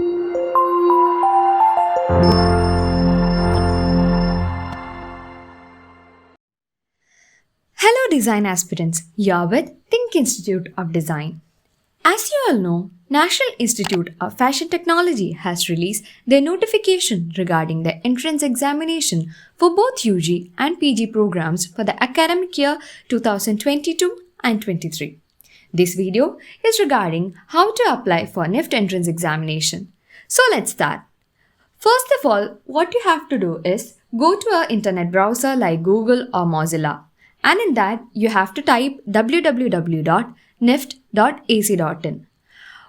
Hello design aspirants, you're with THiNC Institute of Design. As you all know, National Institute of Fashion Technology has released their notification regarding the entrance examination for both UG and PG programs for the academic year 2022 and 23. This video is regarding how to apply for NIFT entrance examination. So let's start. First of all, what you have to do is go to an internet browser like Google or Mozilla. And in that, you have to type www.nift.ac.in.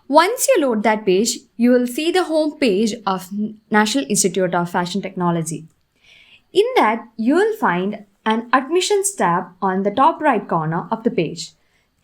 Once you load that page, you will see the home page of National Institute of Fashion Technology. In that, you will find an Admissions tab on the top right corner of the page.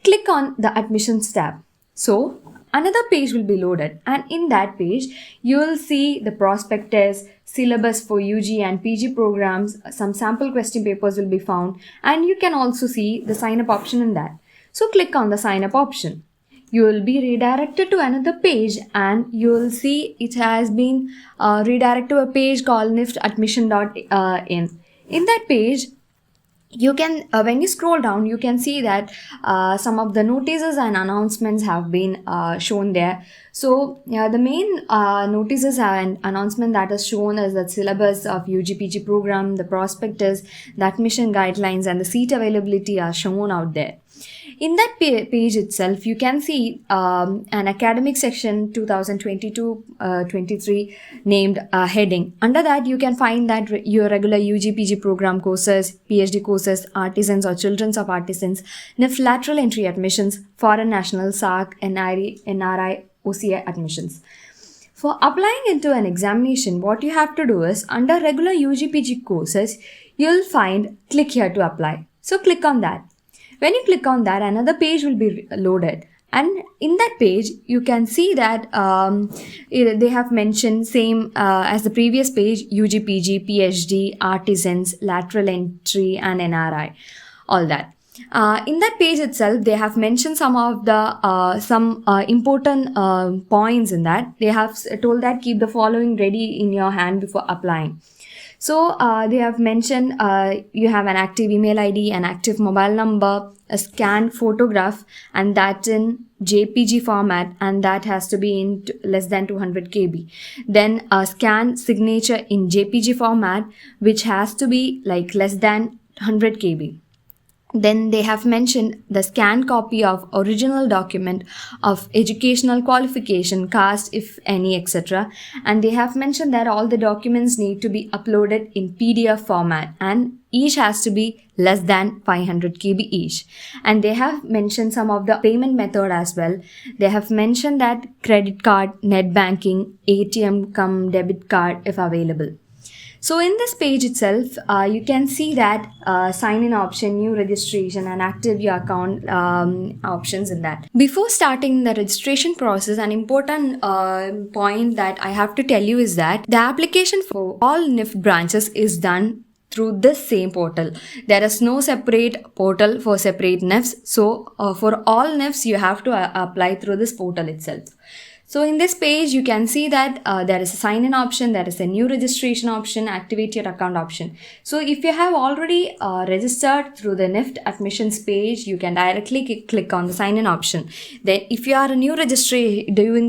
Click on the Admissions tab. So, another page will be loaded, and in that page, you will see the prospectus, syllabus for UG and PG programs, some sample question papers will be found, and you can also see the sign up option in that. So click on the sign up option. You will be redirected to another page, and you will see it has been redirected to a page called NIFTadmission.in. In that page, you can when you scroll down, you can see that some of the notices and announcements have been shown there. So the main notices and announcement that is shown is the syllabus of UGPG program, the prospectus, the admission guidelines, and the seat availability are shown out there. In that page itself, you can see an academic section 2022-23 named heading. Under that, you can find that your regular UG/PG program courses, PhD courses, artisans or children of artisans, NIFT lateral entry admissions, foreign national, SAC, NRI, OCI admissions. For applying into an examination, what you have to do is under regular UG/PG courses, you'll find click here to apply. So click on that. When you click on that, another page will be loaded, and in that page you can see that they have mentioned same as the previous page: UG, PG, PhD, artisans, lateral entry, and NRI, all that. In that page itself, they have mentioned some of the important points in that. They have told that keep the following ready in your hand before applying. So they have mentioned you have an active email ID, an active mobile number, a scanned photograph, and that in JPG format, and that has to be in less than 200 KB. Then a scanned signature in JPG format, which has to be like less than 100 KB. Then they have mentioned the scanned copy of original document of educational qualification, caste if any, etc. And they have mentioned that all the documents need to be uploaded in PDF format, and each has to be less than 500 KB each. And they have mentioned some of the payment method as well. They have mentioned that credit card, net banking, ATM cum debit card if available. So in this page itself, you can see that sign-in option, new registration, and active your account options in that. Before starting the registration process, an important point that I have to tell you is that the application for all NIFT branches is done through this same portal. There is no separate portal for separate NIFTs. So for all NIFTs, you have to apply through this portal itself. So in this page, you can see that there is a sign-in option, there is a new registration option, activate your account option. So if you have already registered through the NIFT admissions page, you can directly click on the sign-in option. Then if you are doing the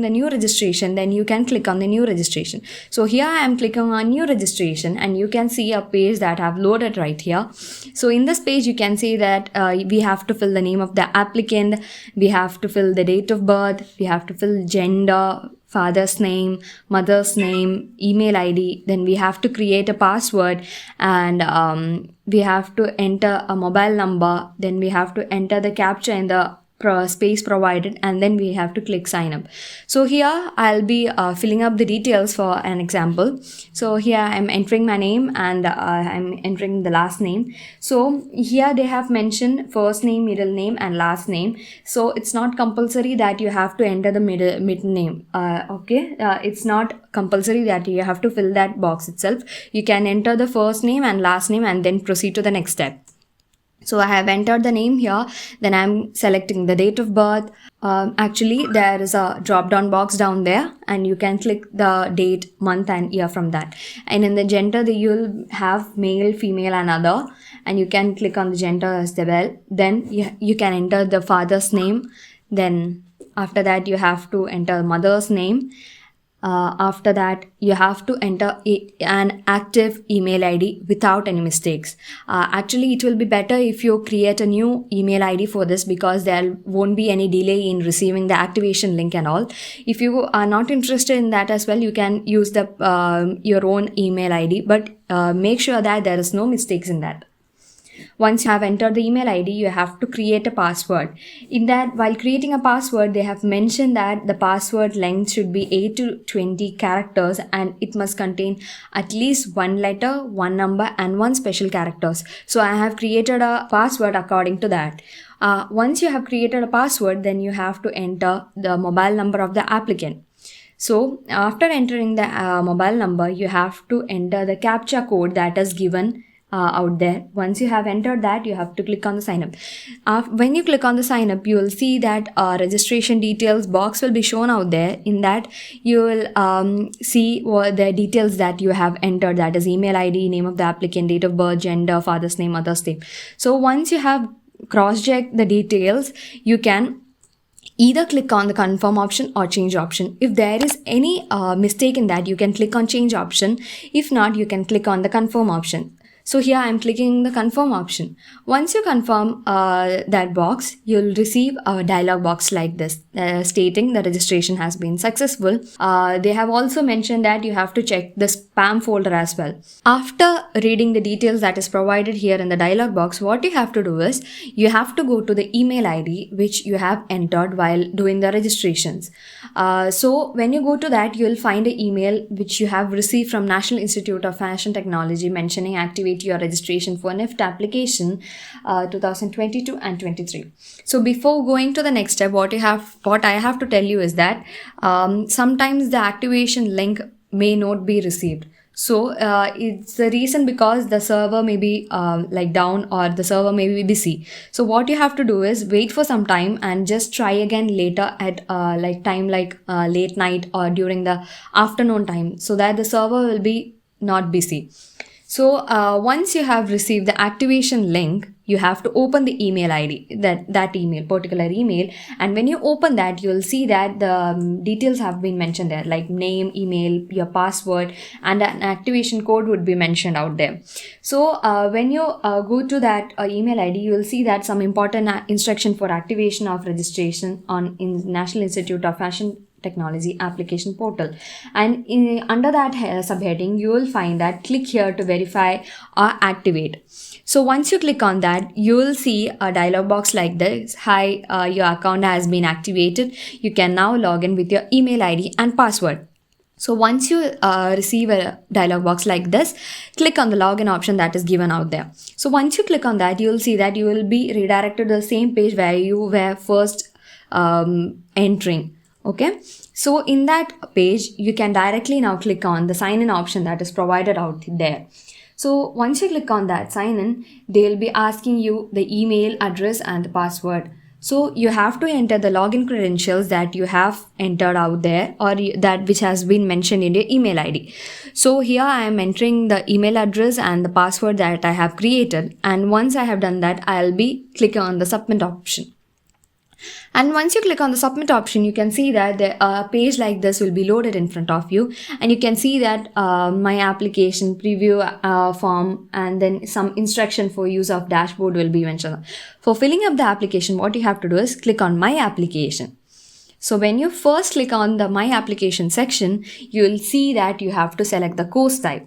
new registration, then you can click on the new registration. So here I am clicking on new registration, and you can see a page that I have loaded right here. So in this page, you can see that we have to fill the name of the applicant, we have to fill the date of birth, we have to fill gender, father's name, mother's name, email ID. Then we have to create a password, and we have to enter a mobile number. Then we have to enter the captcha in the space provided, and then we have to click sign up. So here I'll be filling up the details for an example. So here I'm entering my name, and I'm entering the last name. So here they have mentioned first name, middle name, and last name. So it's not compulsory that you have to enter the middle name. It's not compulsory that you have to fill that box itself. You can enter the first name and last name and then proceed to the next step. So I have entered the name here, then I'm selecting the date of birth. Actually, there is a drop down box down there and you can click the date, month and year from that. And in the gender, you'll have male, female and other, and you can click on the gender as well. Then you can enter the father's name. Then after that, you have to enter mother's name. After that, you have to enter an active email ID without any mistakes. Actually, it will be better if you create a new email ID for this, because there won't be any delay in receiving the activation link and all. If you are not interested in that as well, you can use the your own email ID, but make sure that there is no mistakes in that. Once you have entered the email ID, you have to create a password. In that, while creating a password, they have mentioned that the password length should be 8 to 20 characters and it must contain at least one letter, one number and one special characters. So I have created a password according to that. Once you have created a password, then you have to enter the mobile number of the applicant. So after entering the mobile number, you have to enter the CAPTCHA code that is given out there. Once you have entered that, you have to click on the sign up. When you click on the sign up, you will see that registration details box will be shown out there. In that, you will see what the details that you have entered, that is email ID, name of the applicant, date of birth, gender, father's name, mother's name. So once you have cross-checked the details, you can either click on the confirm option or change option. If there is any mistake in that, you can click on change option. If not, you can click on the confirm option. So here I am clicking the confirm option. Once you confirm that box, you'll receive a dialog box like this stating the registration has been successful. They have also mentioned that you have to check the spam folder as well. After reading the details that is provided here in the dialog box, what you have to do is you have to go to the email ID which you have entered while doing the registrations. So when you go to that, you'll find an email which you have received from National Institute of Fashion Technology mentioning activate your registration for NIFT application 2022 and 23. So before going to the next step, what I have to tell you is that sometimes the activation link may not be received. So it's the reason because the server may be down or the server may be busy. So what you have to do is wait for some time and just try again later at late night or during the afternoon time, so that the server will be not busy. So once you have received the activation link, you have to open the email ID, that particular email. And when you open that, you'll see that the details have been mentioned there, like name, email, your password, and an activation code would be mentioned out there. So when you go to that email ID, you will see that some important instruction for activation of registration in National Institute of Fashion Technology application portal, and under that subheading you will find that click here to verify or activate. So once you click on that, you will see a dialog box like this. Hi, your account has been activated. You can now log in with your email ID and password. So once you receive a dialog box like this, click on the login option that is given out there. So once you click on that, you will see that you will be redirected to the same page where you were first entering. Okay, so in that page, you can directly now click on the sign in option that is provided out there. So once you click on that sign in, they'll be asking you the email address and the password. So you have to enter the login credentials that you have entered out there, or that which has been mentioned in your email ID. So here I am entering the email address and the password that I have created. And once I have done that, I'll be clicking on the submit option. And once you click on the submit option, you can see that a page like this will be loaded in front of you, and you can see that my application preview form and then some instruction for use of dashboard will be mentioned. For filling up the application, what you have to do is click on my application. So when you first click on the my application section, you will see that you have to select the course type.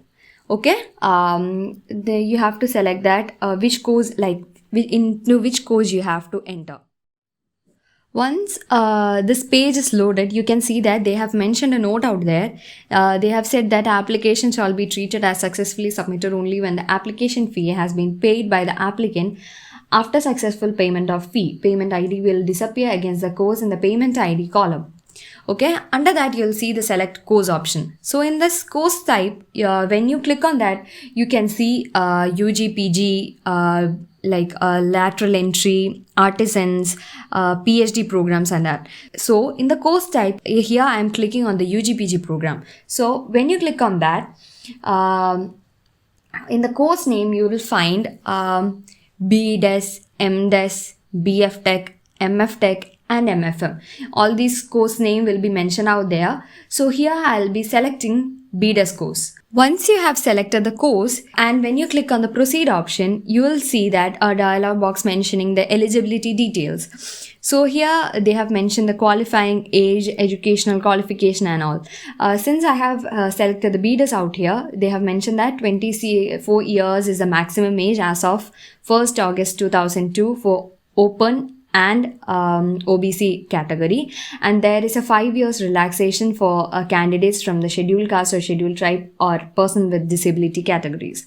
Okay, you have to select that which course, into which course you have to enter. Once this page is loaded, you can see that they have mentioned a note out there. They have said that application shall be treated as successfully submitted only when the application fee has been paid by the applicant. After successful payment of fee, payment ID will disappear against the course in the payment ID column. Okay, under that you'll see the select course option. So in this course type, when you click on that, you can see UG, PG, lateral entry, artisans, PhD programs and that. So in the course type, here I am clicking on the UG, program. So when you click on that, in the course name you will find BDes, MDes, BF Tech, MF Tech and MFM. All these course name will be mentioned out there. So here I'll be selecting BDes course. Once you have selected the course and when you click on the proceed option, you will see that a dialog box mentioning the eligibility details. So here they have mentioned the qualifying age, educational qualification and all. Since I have selected the BDes out here, they have mentioned that 24 years is the maximum age as of 1st August 2002 for open and OBC category, and there is a 5 years relaxation for candidates from the scheduled caste or scheduled tribe or person with disability categories.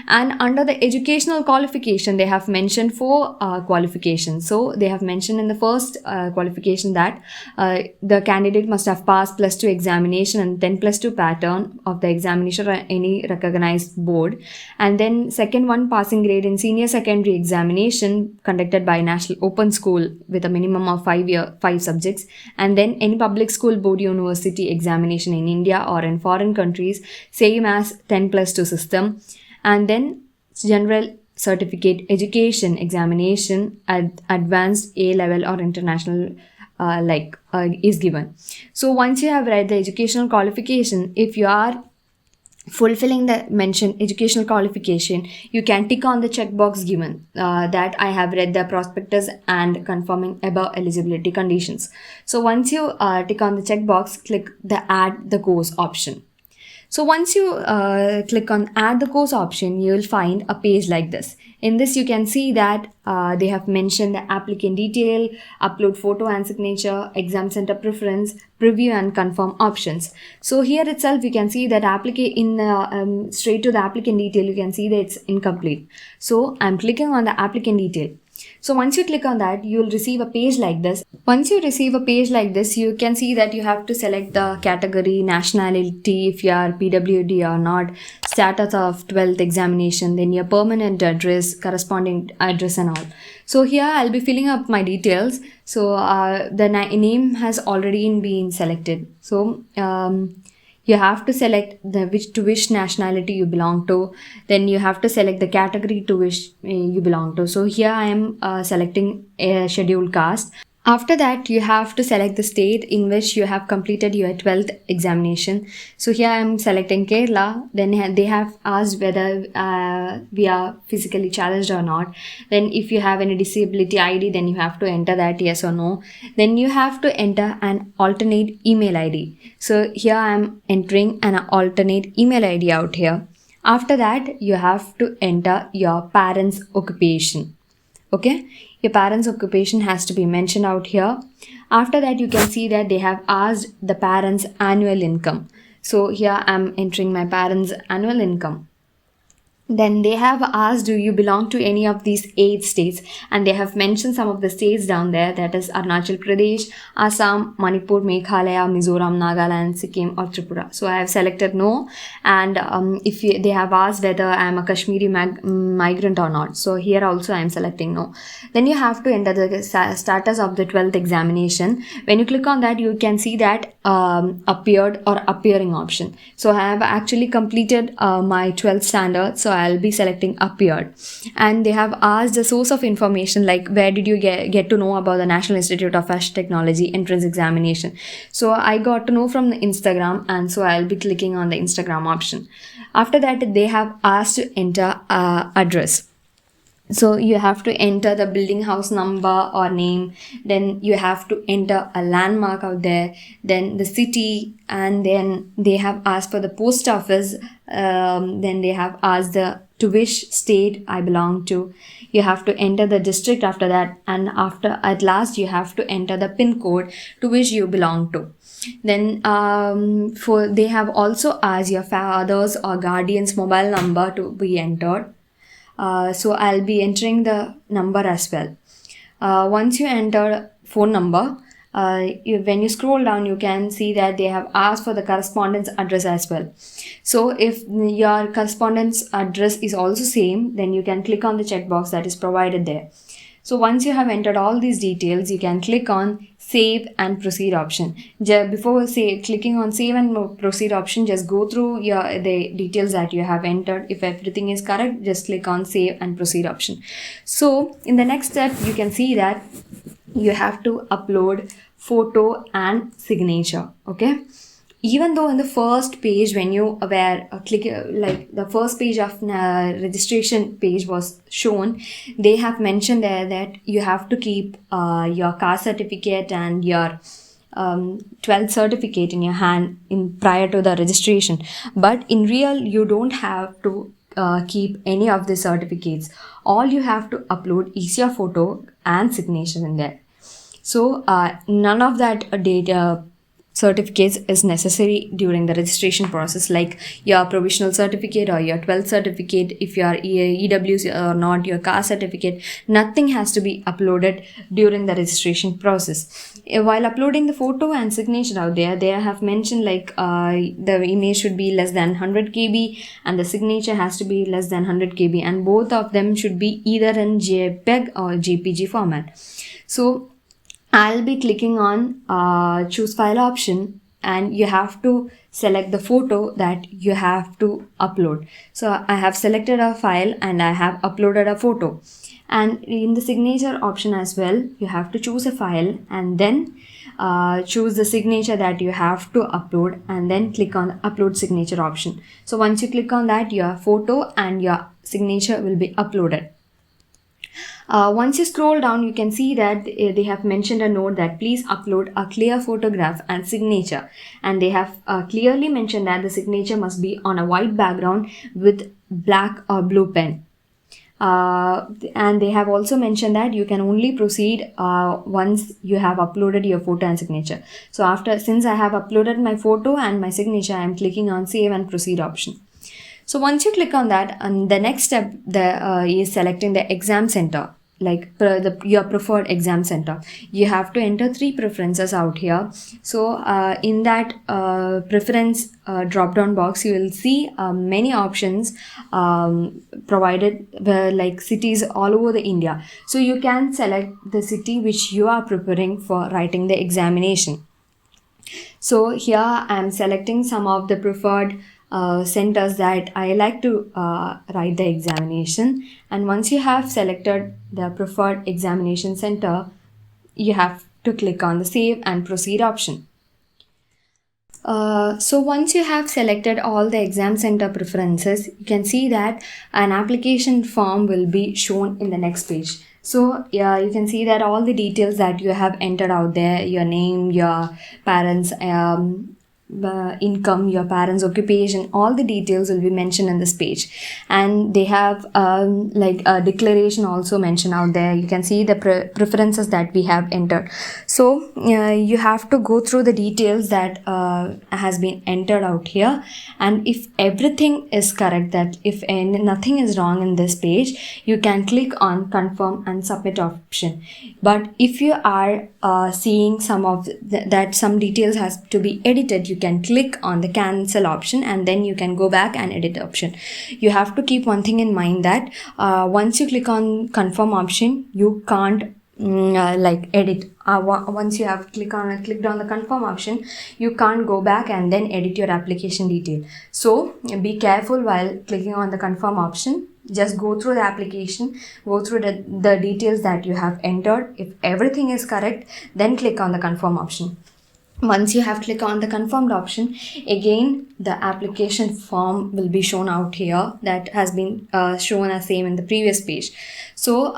And under the educational qualification, they have mentioned 4 qualifications. So they have mentioned in the first qualification that the candidate must have passed +2 examination and 10+2 pattern of the examination or any recognized board. And then second one, passing grade in senior secondary examination conducted by National Open School with a minimum of 5 subjects. And then any public school board university examination in India or in foreign countries, same as 10+2 system. And then general certificate education examination at advanced A level or international is given. So once you have read the educational qualification, if you are fulfilling the mentioned educational qualification, you can tick on the checkbox given that I have read the prospectus and confirming above eligibility conditions. So once you tick on the checkbox, click the add the course option. So once you click on add the course option, you will find a page like this. In this, you can see that they have mentioned the applicant detail, upload photo and signature, exam center preference, preview and confirm options. So here itself, you can see that straight to the applicant detail, you can see that it's incomplete. So I'm clicking on the applicant detail. So once you click on that, you will receive a page like this. Once you receive a page like this, you can see that you have to select the category, nationality, if you are PWD or not, status of 12th examination, then your permanent address, corresponding address and all. So here I'll be filling up my details. So the name has already been selected. So you have to select to which nationality you belong to. Then you have to select the category to which you belong to. So here I am selecting a scheduled caste. After that, you have to select the state in which you have completed your 12th examination. So here I am selecting Kerala. Then they have asked whether we are physically challenged or not. Then if you have any disability ID, then you have to enter that yes or no. Then you have to enter an alternate email ID. So here I am entering an alternate email ID out here. After that, you have to enter your parents' occupation. Okay, your parents' occupation has to be mentioned out here. After that, you can see that they have asked the parents' annual income. So here I'm entering my parents' annual income. Then they have asked, do you belong to any of these 8 states? And they have mentioned some of the states down there, that is Arunachal Pradesh, Assam, Manipur, Meghalaya, Mizoram, Nagaland, Sikkim or Tripura. So I have selected no. And they have asked whether I am a Kashmiri migrant or not. So here also I am selecting no. Then you have to enter the status of the 12th examination. When you click on that, you can see that appeared or appearing option. So I have actually completed my 12th standard. So I'll be selecting appeared. And they have asked the source of information, like where did you get to know about the National Institute of Fashion Technology entrance examination. So I got to know from the Instagram, and so I'll be clicking on the Instagram option. After that, they have asked to enter address. So you have to enter the building house number or name. Then you have to enter a landmark out there, then the city, and then they have asked for the post office. Then they have asked to which state I belong to. You have to enter the district after that, and at last you have to enter the PIN code to which you belong to. Then they have also asked your father's or guardian's mobile number to be entered. So I'll be entering the number as well. Once you enter phone number, when you scroll down, you can see that they have asked for the correspondence address as well. So if your correspondence address is also same, then you can click on the checkbox that is provided there. So once you have entered all these details, you can click on save and proceed option. Before clicking on save and proceed option, just go through the details that you have entered. If everything is correct, just click on save and proceed option. So in the next step, you can see that you have to upload photo and signature. Okay. Even though in the first page, when you were like the first page of registration page was shown, they have mentioned there that you have to keep your caste certificate and your 12th certificate in your hand prior to the registration. But in real, you don't have to keep any of the certificates. All you have to upload is your photo and signature in there. So none of that data certificates is necessary during the registration process, like your provisional certificate or your 12th certificate. If you are EWs or not, your caste certificate, nothing has to be uploaded during the registration process. While uploading the photo and signature out there, they have mentioned like the image should be less than 100 KB and the signature has to be less than 100 KB, and both of them should be either in JPEG or JPG format. So I'll be clicking on choose file option, and you have to select the photo that you have to upload. So I have selected a file and I have uploaded a photo. And in the signature option as well, you have to choose a file and then choose the signature that you have to upload, and then click on the upload signature option. So once you click on that, your photo and your signature will be uploaded. Once you scroll down, you can see that they have mentioned a note that please upload a clear photograph and signature, and they have clearly mentioned that the signature must be on a white background with black or blue pen. And they have also mentioned that you can only proceed once you have uploaded your photo and signature. So since I have uploaded my photo and my signature, I am clicking on save and proceed option. So once you click on that, the next step is selecting the exam center, like your preferred exam center. You have to enter 3 preferences out here. So in that preference drop down box, you will see many options provided, like cities all over the India. So you can select the city which you are preparing for writing the examination. So here I am selecting some of the preferred centers that I like to write the examination. And once you have selected the preferred examination center, you have to click on the save and proceed option. So once you have selected all the exam center preferences, you can see that an application form will be shown in the next page. So yeah, you can see that all the details that you have entered out there, your name, your parents' income, your parents' occupation, all the details will be mentioned in this page. And they have like a declaration also mentioned out there. You can see the preferences that we have entered. So you have to go through the details that has been entered out here, and if everything is correct, that if nothing is wrong in this page, you can click on confirm and submit option. But if you are seeing some of that some details has to be edited, you can click on the cancel option, and then you can go back and edit option. You have to keep one thing in mind, that once you click on confirm option, you can't like edit. Once you have clicked on the confirm option, you can't go back and then edit your application detail. So be careful while clicking on the confirm option. Just go through the application, go through the details that you have entered. If everything is correct, then click on the confirm option. Once you have clicked on the confirmed option, again the application form will be shown out here that has been shown as same in the previous page. So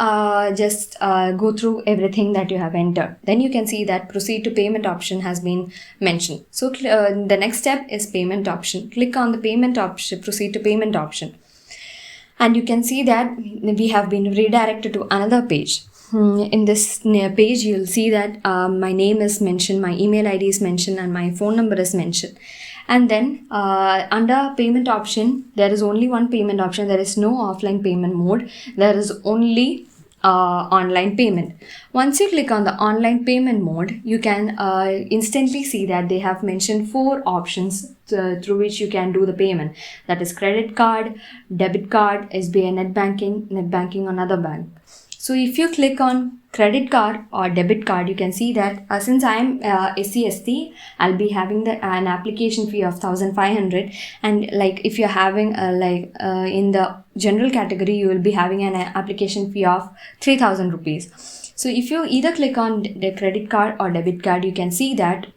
just go through everything that you have entered. Then you can see that proceed to payment option has been mentioned. So the next step is payment option. Click on the payment option, proceed to payment option. And you can see that we have been redirected to another page. In this page, you'll see that my name is mentioned, my email ID is mentioned, and my phone number is mentioned. And then under payment option, there is only one payment option. There is no offline payment mode. There is only online payment. Once you click on the online payment mode, you can instantly see that they have mentioned 4 options through which you can do the payment. That is credit card, debit card, SBI net banking on other bank. So if you click on credit card or debit card, you can see that since I am SC/ST, I'll be having an application fee of 1,500, and like if you're having in the general category, you will be having an application fee of 3,000 rupees. So if you either click on the credit card or debit card, you can see that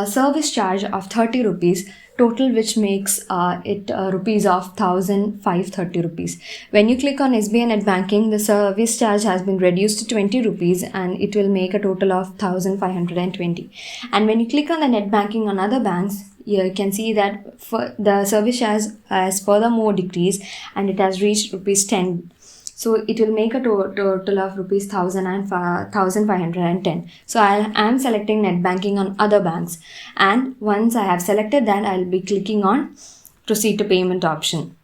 service charge of 30 rupees total, which makes it rupees of 1,530 rupees. When you click on SBI net banking, the service charge has been reduced to 20 rupees and it will make a total of 1,520. And when you click on the net banking on other banks, you can see that for the service charge has furthermore decreased and it has reached rupees 10. So it will make a total of rupees 1,510. So I am selecting net banking on other banks, and once I have selected that, I will be clicking on proceed to payment option.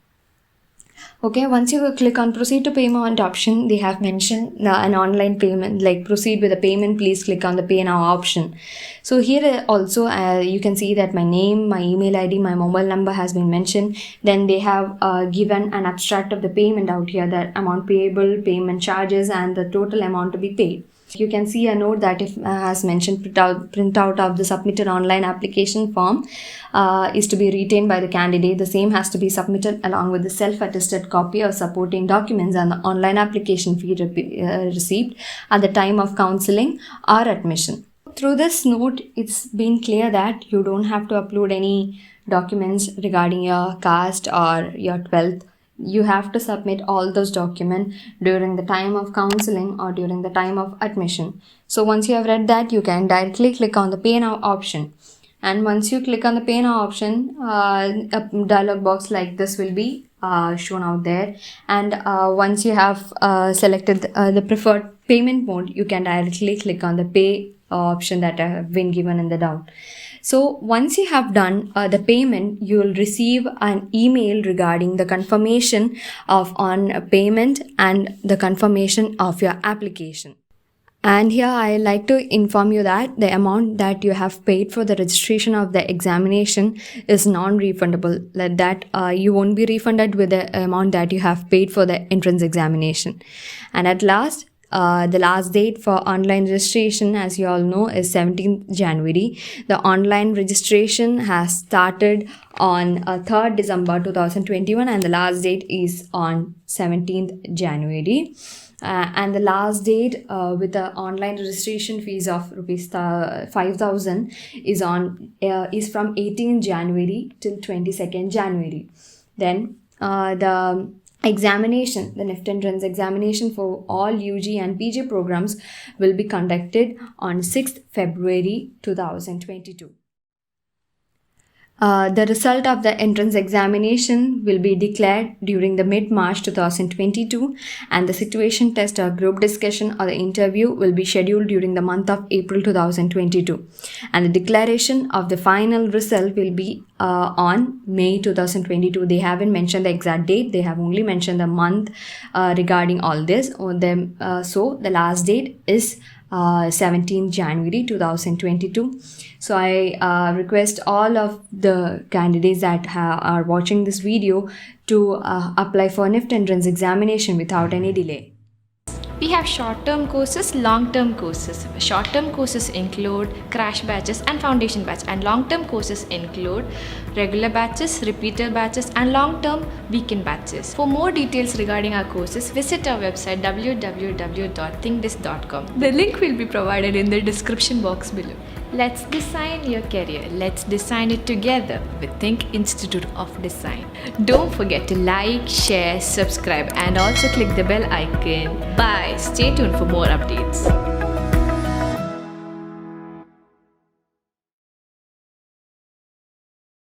Okay, once you click on proceed to payment option, they have mentioned an online payment, like proceed with the payment, please click on the pay now option. So here also you can see that my name, my email ID, my mobile number has been mentioned. Then they have given an abstract of the payment out here, that amount payable, payment charges, and the total amount to be paid. You can see a note that if has mentioned printout of the submitted online application form is to be retained by the candidate. The same has to be submitted along with the self-attested copy of supporting documents and the online application fee received at the time of counseling or admission. Through this note, it's been clear that you don't have to upload any documents regarding your caste or your 12th. You have to submit all those documents during the time of counseling or during the time of admission. So once you have read that, you can directly click on the pay now option. And once you click on the pay now option, a dialog box like this will be shown out there. And once you have selected the preferred payment mode, you can directly click on the pay option that have been given in the down. So once you have done the payment, you will receive an email regarding the confirmation of on payment and the confirmation of your application. And here I like to inform you that the amount that you have paid for the registration of the examination is non-refundable. That you won't be refunded with the amount that you have paid for the entrance examination. And at last, the last date for online registration, as you all know, is 17th January. The online registration has started on 3rd December 2021 and the last date is on 17th January. And the last date with the online registration fees of rupees 5,000 is from 18th January till 22nd January. Then the examination, the NIFT entrance examination for all UG and PG programs will be conducted on 6th February 2022. The result of the entrance examination will be declared during the mid-March 2022, and the situation test or group discussion or the interview will be scheduled during the month of April 2022. And the declaration of the final result will be on May 2022. They haven't mentioned the exact date, they have only mentioned the month regarding all this. So the last date is 17th January 2022. So I request all of the candidates that are watching this video to apply for NIFT entrance examination without any delay. We have short-term courses, long-term courses. Short-term courses include crash batches and foundation batch, and long-term courses include regular batches, repeater batches, and long-term weekend batches. For more details regarding our courses, visit our website www.thinkdis.com. The link will be provided in the description box below. Let's design your career. Let's design it together with THiNC Institute of Design. Don't forget to like, share, subscribe, and also click the bell icon. Bye. Stay tuned for more updates.